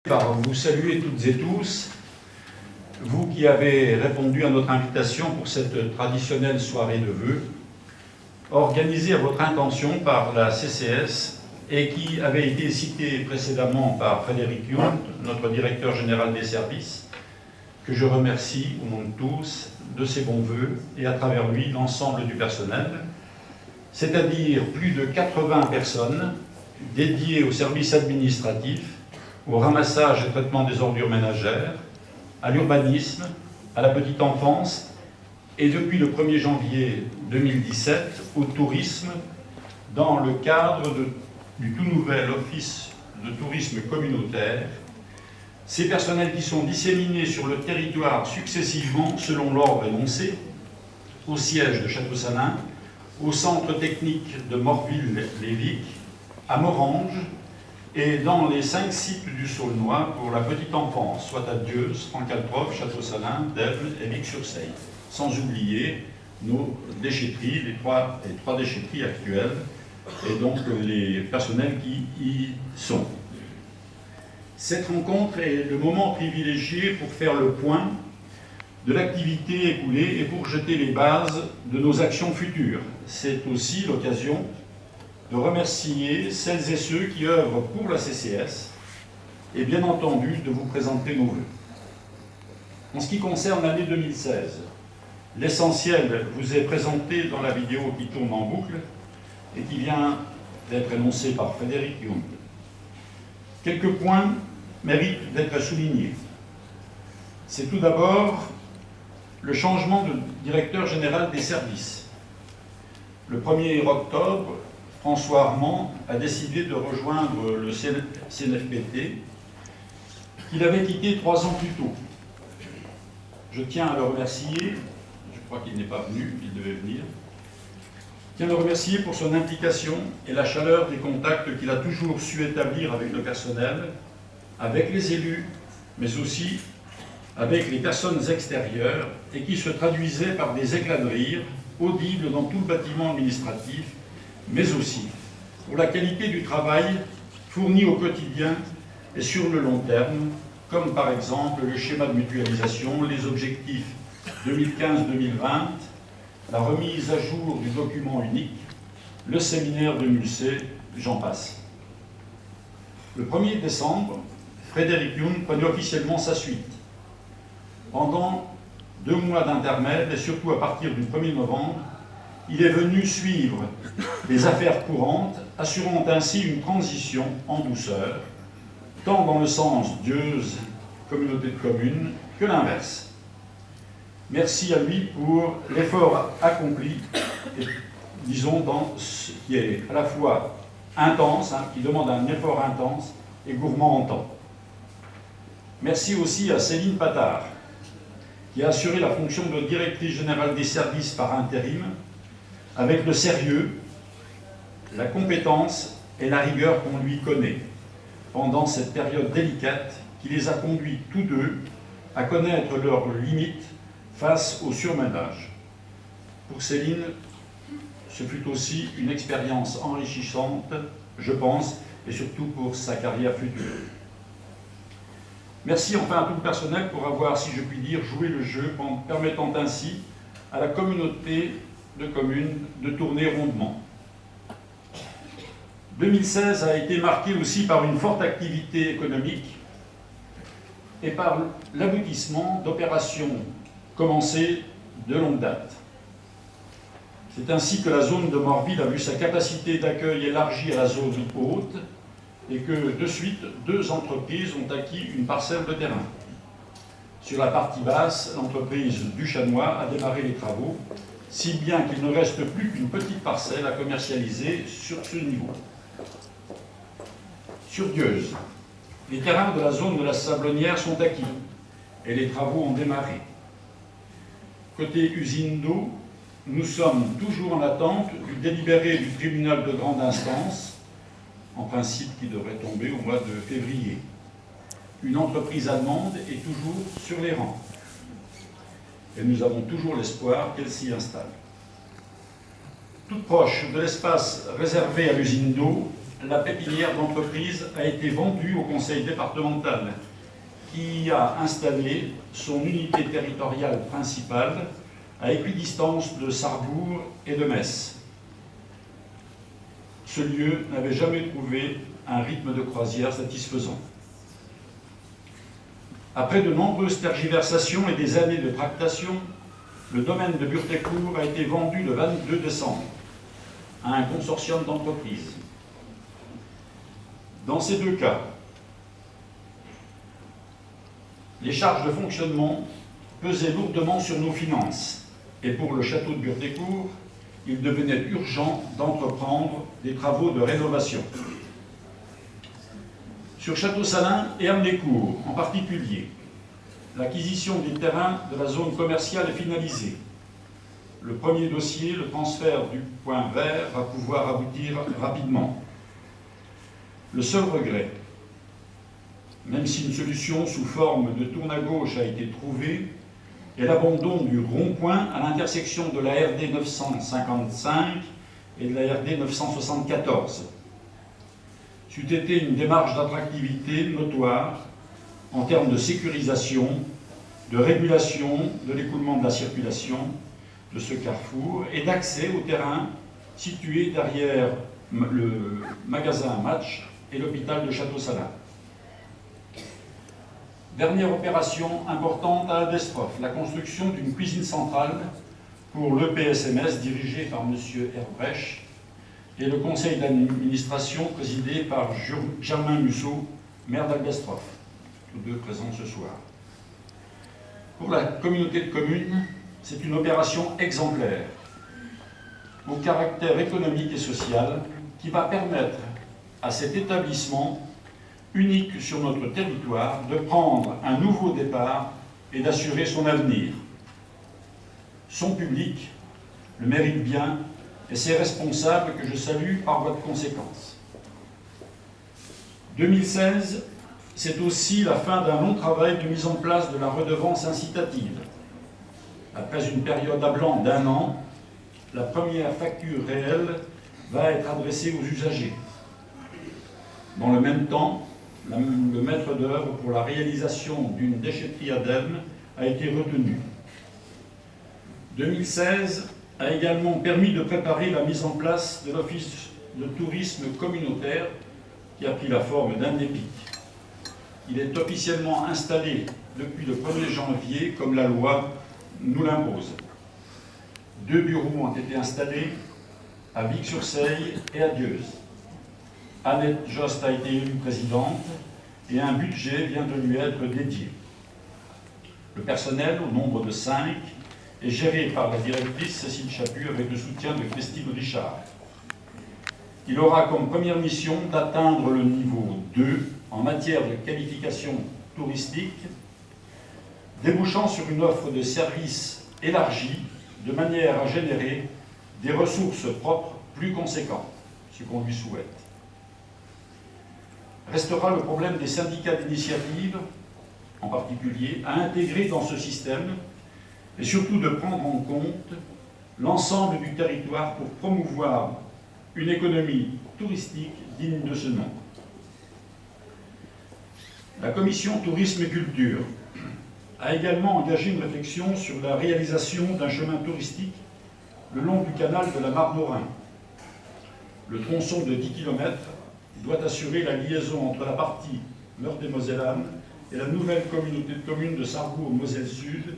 Par vous saluer toutes et tous, vous qui avez répondu à notre invitation pour cette traditionnelle soirée de vœux, organisée à votre intention par la CCS et qui avait été citée précédemment par Frédéric Jung, notre directeur général des services, que je remercie au nom de tous de ses bons vœux et à travers lui l'ensemble du personnel, c'est-à-dire plus de 80 personnes dédiées au service administratif, au ramassage et traitement des ordures ménagères, à l'urbanisme, à la petite enfance et depuis le 1er janvier 2017 au tourisme dans le cadre du tout nouvel office de tourisme communautaire. Ces personnels qui sont disséminés sur le territoire successivement selon l'ordre énoncé, au siège de Château-Salins, au centre technique de Morville-Lévic, à Morhange, et dans les 5 sites du Saulnois pour la petite enfance, soit à Dieuze, Francalprof, Château-Salins, Delve et Vic-sur-Seille. Sans oublier nos déchetteries, les trois déchetteries actuelles, et donc les personnels qui y sont. Cette rencontre est le moment privilégié pour faire le point de l'activité écoulée et pour jeter les bases de nos actions futures. C'est aussi l'occasion de remercier celles et ceux qui œuvrent pour la CCS et bien entendu de vous présenter nos vœux. En ce qui concerne l'année 2016, l'essentiel vous est présenté dans la vidéo qui tourne en boucle et qui vient d'être énoncée par Frédéric Jung. Quelques points méritent d'être soulignés. C'est tout d'abord le changement de directeur général des services. Le 1er octobre, François Armand a décidé de rejoindre le CNFPT qu'il avait quitté 3 ans plus tôt. Je tiens à le remercier, je crois qu'il n'est pas venu, il devait venir. Je tiens à le remercier pour son implication et la chaleur des contacts qu'il a toujours su établir avec le personnel, avec les élus, mais aussi avec les personnes extérieures et qui se traduisaient par des éclats de rire audibles dans tout le bâtiment administratif, mais aussi pour la qualité du travail fourni au quotidien et sur le long terme, comme par exemple le schéma de mutualisation, les objectifs 2015-2020, la remise à jour du document unique, le séminaire de Mulsé, j'en passe. Le 1er décembre, Frédéric Jung prenait officiellement sa suite. Pendant 2 mois d'intermède et surtout à partir du 1er novembre, il est venu suivre les affaires courantes, assurant ainsi une transition en douceur, tant dans le sens Dieuze, communauté de communes, que l'inverse. Merci à lui pour l'effort accompli, et, disons, dans ce qui est à la fois intense, qui demande un effort intense et gourmand en temps. Merci aussi à Céline Patard, qui a assuré la fonction de directrice générale des services par intérim, avec le sérieux, la compétence et la rigueur qu'on lui connaît, pendant cette période délicate qui les a conduits tous deux à connaître leurs limites face au surmenage. Pour Céline, ce fut aussi une expérience enrichissante, je pense, et surtout pour sa carrière future. Merci enfin à tout le personnel pour avoir, si je puis dire, joué le jeu, en permettant ainsi à la communauté de communes de tourner rondement. 2016 a été marqué aussi par une forte activité économique et par l'aboutissement d'opérations commencées de longue date. C'est ainsi que la zone de Morville a vu sa capacité d'accueil élargie à la zone haute et que, de suite, 2 entreprises ont acquis une parcelle de terrain. Sur la partie basse, l'entreprise Duchanois a démarré les travaux, si bien qu'il ne reste plus qu'une petite parcelle à commercialiser sur ce niveau. Sur Dieuze, les terrains de la zone de la Sablonnière sont acquis et les travaux ont démarré. Côté usine d'eau, nous sommes toujours en attente du délibéré du tribunal de grande instance, en principe qui devrait tomber au mois de février. Une entreprise allemande est toujours sur les rangs. Et nous avons toujours l'espoir qu'elle s'y installe. Toute proche de l'espace réservé à l'usine d'eau, la pépinière d'entreprise a été vendue au conseil départemental qui a installé son unité territoriale principale à équidistance de Sarrebourg et de Metz. Ce lieu n'avait jamais trouvé un rythme de croisière satisfaisant. Après de nombreuses tergiversations et des années de tractation, le domaine de Burtécourt a été vendu le 22 décembre à un consortium d'entreprises. Dans ces deux cas, les charges de fonctionnement pesaient lourdement sur nos finances et pour le château de Burtécourt, il devenait urgent d'entreprendre des travaux de rénovation. Sur Château-Salins et Amnécourt en particulier, l'acquisition des terrains de la zone commerciale est finalisée. Le premier dossier, le transfert du point vert, va pouvoir aboutir rapidement. Le seul regret, même si une solution sous forme de tourne à gauche a été trouvée, est l'abandon du rond-point à l'intersection de la RD 955 et de la RD 974. C'eût été une démarche d'attractivité notoire en termes de sécurisation, de régulation de l'écoulement de la circulation de ce carrefour et d'accès au terrain situé derrière le magasin Match et l'hôpital de Château-Salins. Dernière opération importante à Aldestroff, la construction d'une cuisine centrale pour l'EPSMS dirigée par M. Herbrecht et le conseil d'administration présidé par Germain Musso, maire d'Aldestroff, tous deux présents ce soir. Pour la communauté de communes, c'est une opération exemplaire, au caractère économique et social, qui va permettre à cet établissement unique sur notre territoire de prendre un nouveau départ et d'assurer son avenir. Son public le mérite bien et ses responsables que je salue par voie de conséquence. 2016, c'est aussi la fin d'un long travail de mise en place de la redevance incitative. Après une période à blanc d'1 an, la première facture réelle va être adressée aux usagers. Dans le même temps, le maître d'œuvre pour la réalisation d'une déchetterie ADEME a été retenu. 2016 a également permis de préparer la mise en place de l'Office de tourisme communautaire qui a pris la forme d'un EPIC. Il est officiellement installé depuis le 1er janvier comme la loi nous l'impose. 2 bureaux ont été installés à Vic-sur-Seille et à Dieuze. Annette Jost a été élue présidente et un budget vient de lui être dédié. Le personnel, au nombre de 5, est géré par la directrice Cécile Chaput avec le soutien de Christine Richard. Il aura comme première mission d'atteindre le niveau 2 en matière de qualification touristique, débouchant sur une offre de services élargie de manière à générer des ressources propres plus conséquentes, ce qu'on lui souhaite. Restera le problème des syndicats d'initiative, en particulier, à intégrer dans ce système et surtout de prendre en compte l'ensemble du territoire pour promouvoir une économie touristique digne de ce nom. La commission Tourisme et Culture a également engagé une réflexion sur la réalisation d'un chemin touristique le long du canal de la Marne au Rhin. Le tronçon de 10 km doit assurer la liaison entre la partie Meurthe-et-Mosellane et la nouvelle communauté de communes de Sarrebourg-Moselle-Sud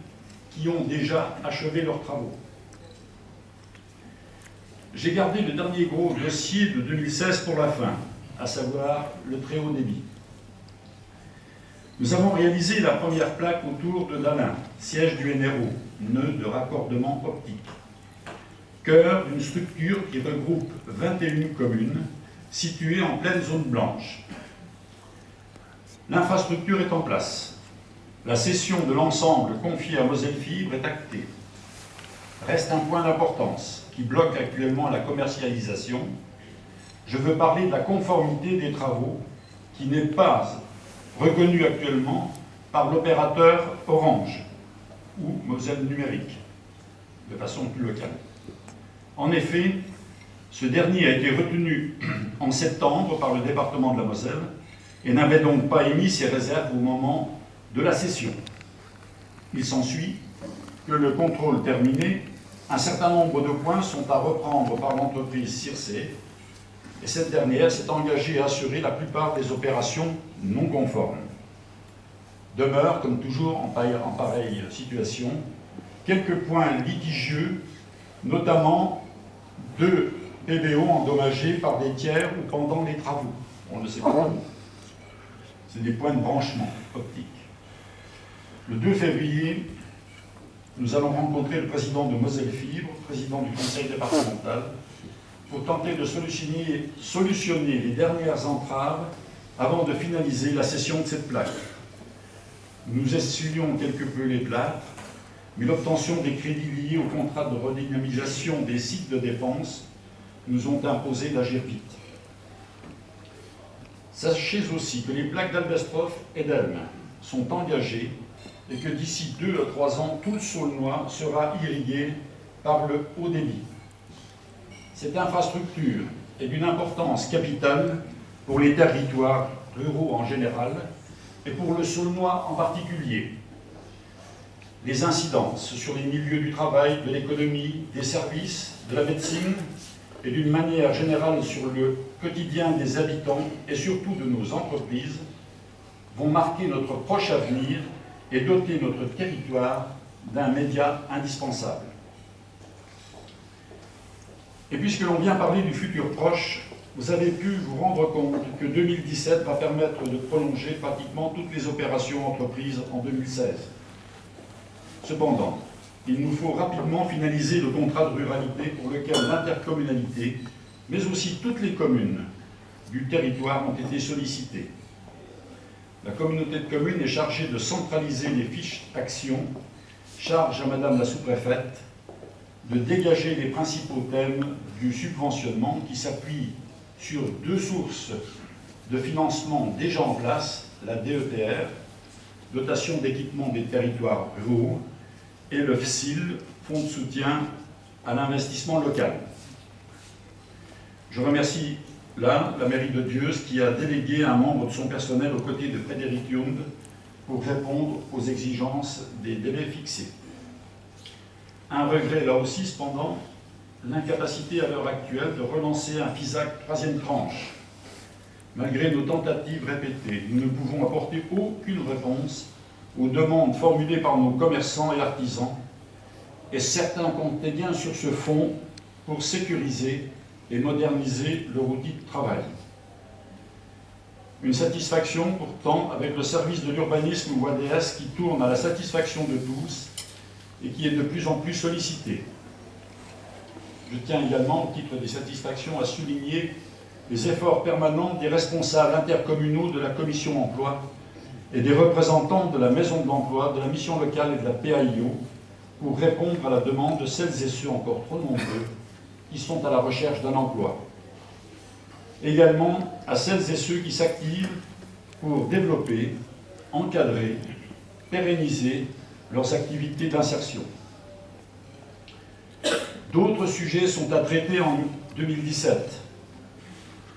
qui ont déjà achevé leurs travaux. J'ai gardé le dernier gros dossier de 2016 pour la fin, à savoir le très haut débit. Nous avons réalisé la première plaque autour de Dalin, siège du NRO, nœud de raccordement optique, cœur d'une structure qui regroupe 21 communes situées en pleine zone blanche. L'infrastructure est en place. La cession de l'ensemble confié à Moselle Fibre est actée. Reste un point d'importance qui bloque actuellement la commercialisation. Je veux parler de la conformité des travaux qui n'est pas reconnue actuellement par l'opérateur Orange ou Moselle Numérique, de façon plus locale. En effet, Ce dernier a été retenu en septembre par le département de la Moselle et n'avait donc pas émis ses réserves au moment de la cession. Il s'ensuit que le contrôle terminé, un certain nombre de points sont à reprendre par l'entreprise Circé et cette dernière s'est engagée à assurer la plupart des opérations non conformes. Demeurent, comme toujours en pareille situation, quelques points litigieux, notamment 2 PBO endommagés par des tiers ou pendant les travaux. On ne sait pas comment. C'est des points de branchement optique. Le 2 février, nous allons rencontrer le président de Moselle Fibre, président du conseil départemental, pour tenter de solutionner les dernières entraves avant de finaliser la cession de cette plaque. Nous essuyons quelque peu les plâtres, mais l'obtention des crédits liés au contrat de redynamisation des sites de défense nous ont imposé d'agir vite. Sachez aussi que les plaques d'Albestroff et d'Elme sont engagées et que d'ici 2 à 3 ans, tout le Saulnois sera irrigué par le haut débit. Cette infrastructure est d'une importance capitale pour les territoires ruraux en général et pour le Saulnois en particulier. Les incidences sur les milieux du travail, de l'économie, des services, de la médecine et d'une manière générale sur le quotidien des habitants et surtout de nos entreprises vont marquer notre proche avenir et doter notre territoire d'un média indispensable. Et puisque l'on vient parler du futur proche, vous avez pu vous rendre compte que 2017 va permettre de prolonger pratiquement toutes les opérations entreprises en 2016. Cependant, il nous faut rapidement finaliser le contrat de ruralité pour lequel l'intercommunalité, mais aussi toutes les communes du territoire ont été sollicitées. La communauté de communes est chargée de centraliser les fiches d'actions, charge à Madame la sous-préfète de dégager les principaux thèmes du subventionnement qui s'appuient sur 2 sources de financement déjà en place, la DETR, dotation d'équipement des territoires ruraux, et le FSIL, Fonds de soutien à l'investissement local. Je remercie là la mairie de Dieuze qui a délégué un membre de son personnel aux côtés de Frédéric Young pour répondre aux exigences des délais fixés. Un regret là aussi, cependant, l'incapacité à l'heure actuelle de relancer un FISAC 3e tranche. Malgré nos tentatives répétées, nous ne pouvons apporter aucune réponse aux demandes formulées par nos commerçants et artisans, et certains comptaient bien sur ce fonds pour sécuriser et moderniser leur outil de travail. Une satisfaction pourtant avec le service de l'urbanisme ou ADS qui tourne à la satisfaction de tous et qui est de plus en plus sollicité. Je tiens également, au titre des satisfactions, à souligner les efforts permanents des responsables intercommunaux de la Commission emploi et des représentants de la Maison de l'Emploi, de la Mission locale et de la PAIO pour répondre à la demande de celles et ceux encore trop nombreux qui sont à la recherche d'un emploi. Également à celles et ceux qui s'activent pour développer, encadrer, pérenniser leurs activités d'insertion. D'autres sujets sont à traiter en 2017.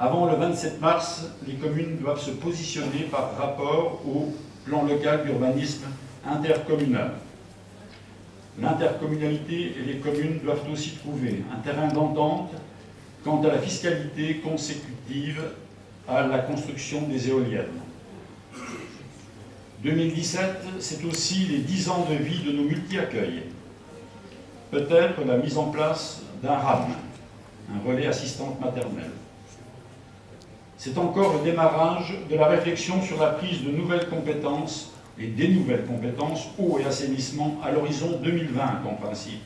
Avant le 27 mars, les communes doivent se positionner par rapport au plan local d'urbanisme intercommunal. L'intercommunalité et les communes doivent aussi trouver un terrain d'entente quant à la fiscalité consécutive à la construction des éoliennes. 2017, c'est aussi les 10 ans de vie de nos multi-accueils. Peut-être la mise en place d'un RAM, un relais assistante maternelle. C'est encore le démarrage de la réflexion sur la prise de nouvelles compétences et des nouvelles compétences eau et assainissement à l'horizon 2020 en principe.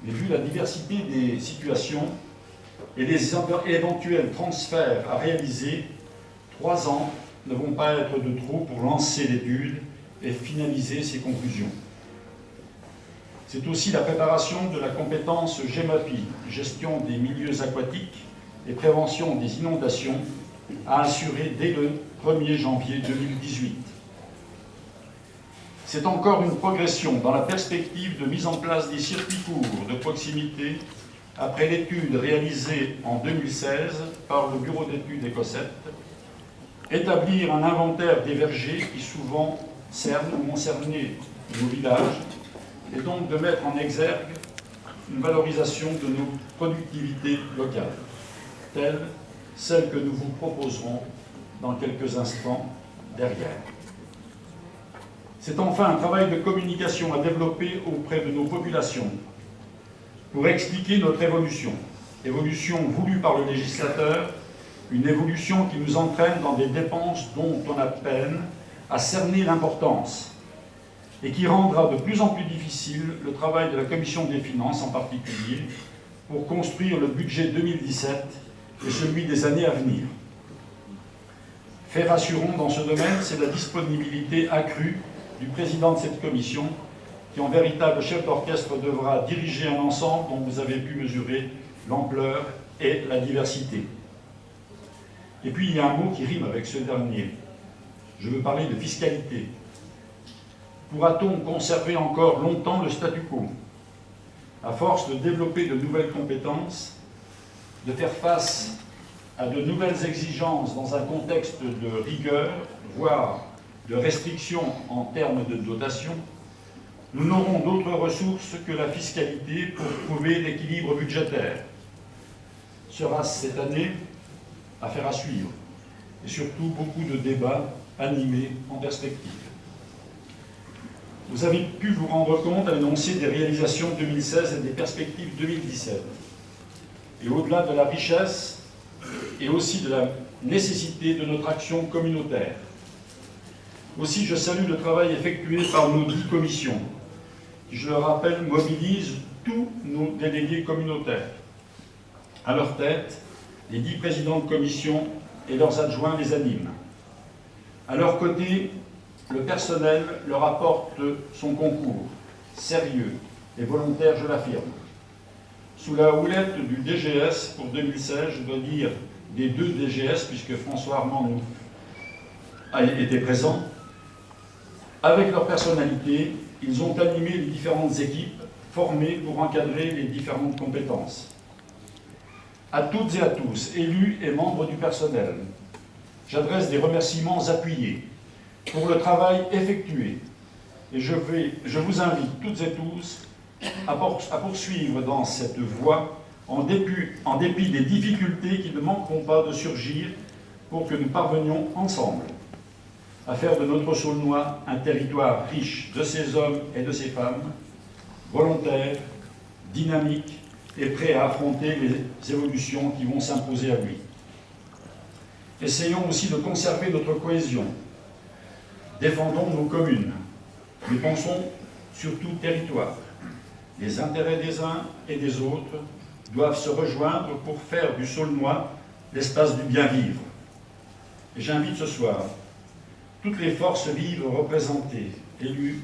Mais vu la diversité des situations et les éventuels transferts à réaliser, 3 ans ne vont pas être de trop pour lancer l'étude et finaliser ses conclusions. C'est aussi la préparation de la compétence GEMAPI, gestion des milieux aquatiques et prévention des inondations, à assurer dès le 1er janvier 2018. C'est encore une progression dans la perspective de mise en place des circuits courts de proximité après l'étude réalisée en 2016 par le bureau d'études Écossette, établir un inventaire des vergers qui souvent cernent ou ont cerné nos villages, et donc de mettre en exergue une valorisation de nos productivités locales, telle celle que nous vous proposerons dans quelques instants derrière. C'est enfin un travail de communication à développer auprès de nos populations pour expliquer notre évolution voulue par le législateur, une évolution qui nous entraîne dans des dépenses dont on a peine à cerner l'importance et qui rendra de plus en plus difficile le travail de la Commission des finances en particulier pour construire le budget 2017 et celui des années à venir. Fait rassurant dans ce domaine, c'est la disponibilité accrue du président de cette commission qui, en véritable chef d'orchestre, devra diriger un ensemble dont vous avez pu mesurer l'ampleur et la diversité. Et puis, il y a un mot qui rime avec ce dernier. Je veux parler de fiscalité. Pourra-t-on conserver encore longtemps le statu quo, à force de développer de nouvelles compétences, de faire face à de nouvelles exigences dans un contexte de rigueur, voire de restrictions en termes de dotation? Nous n'aurons d'autres ressources que la fiscalité pour trouver l'équilibre budgétaire. Sera cette année affaire à suivre, et surtout beaucoup de débats animés en perspective. Vous avez pu vous rendre compte à l'énoncé des réalisations 2016 et des perspectives 2017. Et au-delà de la richesse et aussi de la nécessité de notre action communautaire. Aussi, je salue le travail effectué par nos 10 commissions, qui, je le rappelle, mobilisent tous nos délégués communautaires. À leur tête, les 10 présidents de commission et leurs adjoints les animent. À leur côté, le personnel leur apporte son concours, sérieux et volontaire, je l'affirme. Sous la houlette du DGS pour 2016, je dois dire des 2 DGS, puisque François Armand a été présent, avec leur personnalité, ils ont animé les différentes équipes formées pour encadrer les différentes compétences. À toutes et à tous, élus et membres du personnel, j'adresse des remerciements appuyés pour le travail effectué et je vous invite toutes et tous à poursuivre dans cette voie en dépit des difficultés qui ne manqueront pas de surgir pour que nous parvenions ensemble à faire de notre Saulnois un territoire riche de ses hommes et de ses femmes, volontaires, dynamiques et prêts à affronter les évolutions qui vont s'imposer à lui. Essayons aussi de conserver notre cohésion. Défendons nos communes, mais pensons surtout territoire. Les intérêts des uns et des autres doivent se rejoindre pour faire du Saulnois l'espace du bien-vivre. Et j'invite ce soir toutes les forces vives représentées, élus,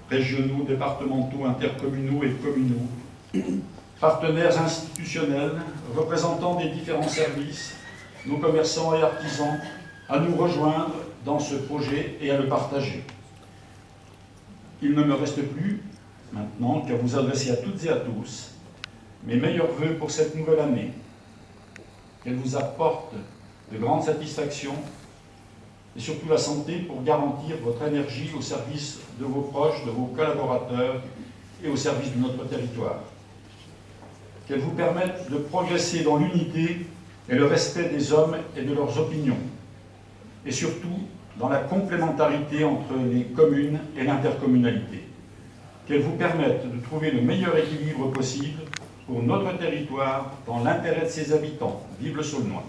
régionaux, départementaux, intercommunaux et communaux, partenaires institutionnels, représentants des différents services, nos commerçants et artisans, à nous rejoindre dans ce projet et à le partager. Il ne me reste plus maintenant qu'à vous adresser à toutes et à tous mes meilleurs vœux pour cette nouvelle année. Qu'elle vous apporte de grandes satisfactions et surtout la santé pour garantir votre énergie au service de vos proches, de vos collaborateurs et au service de notre territoire. Qu'elle vous permette de progresser dans l'unité et le respect des hommes et de leurs opinions, et surtout dans la complémentarité entre les communes et l'intercommunalité. Qu'elle vous permette de trouver le meilleur équilibre possible pour notre territoire, dans l'intérêt de ses habitants. Vive le Saulnois!